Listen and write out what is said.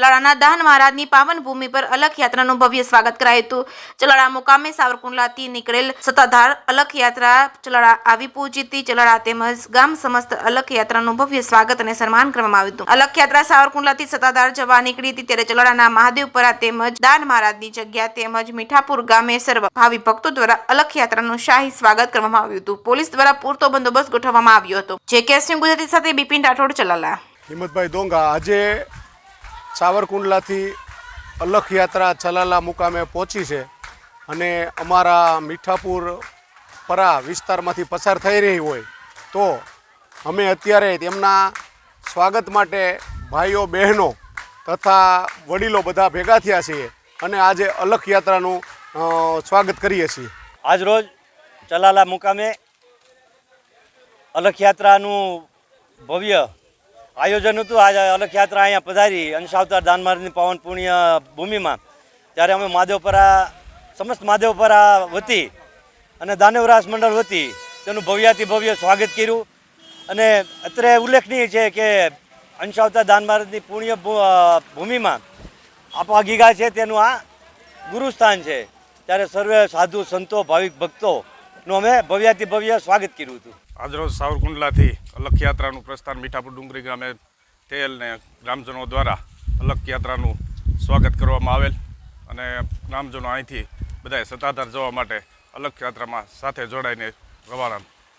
ચલાળાના દાન મહારાજની પાવન ભૂમિ પર અલખ યાત્રાનું ભવ્ય સ્વાગત કરાયું હતું। ચલાળા મુકામે સાવરકુંડલાથી નીકળેલ સત્તાધાર અલખ યાત્રા ચલાળા આવી પહોંચી હતી। ચલાળા તેમજ ગામ સમસ્ત અલખ યાત્રાનું ભવ્ય સ્વાગત અને સન્માન કરવામાં આવ્યું હતું। અલખ યાત્રા સાવરકુંડલાથી સત્તાધાર જવા નીકળી હતી ત્યારે ચલાળાના મહાદેવપરા તેમજ દાન મહારાજની જગ્યા તેમજ મીઠાપુર ગામે સર્વ ભાવિ ભક્તો દ્વારા અલખ યાત્રાનું શાહી સ્વાગત કરવામાં આવ્યું હતું। પોલીસ દ્વારા પૂરતો બંદોબસ્ત ગોઠવવામાં આવ્યો હતો। જે કેસની ગુજરાતી સાથે બિપિન રાઠોડ ચલાલા। હિંમતભાઈ ડોંગા આજે સાવરકુંડલાથી અલખ યાત્રા ચલાલા મુકામે પહોંચી છે અને અમારા મીઠાપુર પરા વિસ્તારમાંથી પસાર થઈ રહી હોય તો અમે અત્યારે તેમના સ્વાગત માટે ભાઈઓ બહેનો તથા વડીલો બધા ભેગા થયા છીએ અને આજે અલખ યાત્રાનું સ્વાગત કરીએ છીએ। આજ રોજ ચલાલા મુકામે અલખ યાત્રાનું ભવ્ય આયોજન હતું। આજે અલખ યાત્રા અહીંયા પધારી અંશાવતાર દાન મહારાજની પાવન પુણ્ય ભૂમિમાં ત્યારે અમે મહાદેવપરા સમસ્ત મહાદેવપરા વતી અને દાનવરાસ મંડળ વતી તેનું ભવ્યાતિ ભવ્ય સ્વાગત કર્યું। અને અત્રે ઉલ્લેખનીય છે કે અંશાવતાર દાન મહારાજની પુણ્ય ભૂમિમાં આપા ગીગા છે તેનું આ ગુરુસ્થાન છે ત્યારે સર્વે સાધુ સંતો ભાવિક ભક્તોનું અમે ભવ્યાતિ ભવ્ય સ્વાગત કર્યું હતું। આજરોજ સાવરકુંડલાથી અલખ યાત્રાનું પ્રસ્થાન મીઠાપુર ડુંગરી ગામે તેલ ને ગ્રામજનો દ્વારા અલખ યાત્રાનું સ્વાગત કરવામાં આવેલ અને ગ્રામજનો અહીંથી બધાએ સત્તાધાર જવા માટે અલખ યાત્રામાં સાથે જોડાઈને રવાના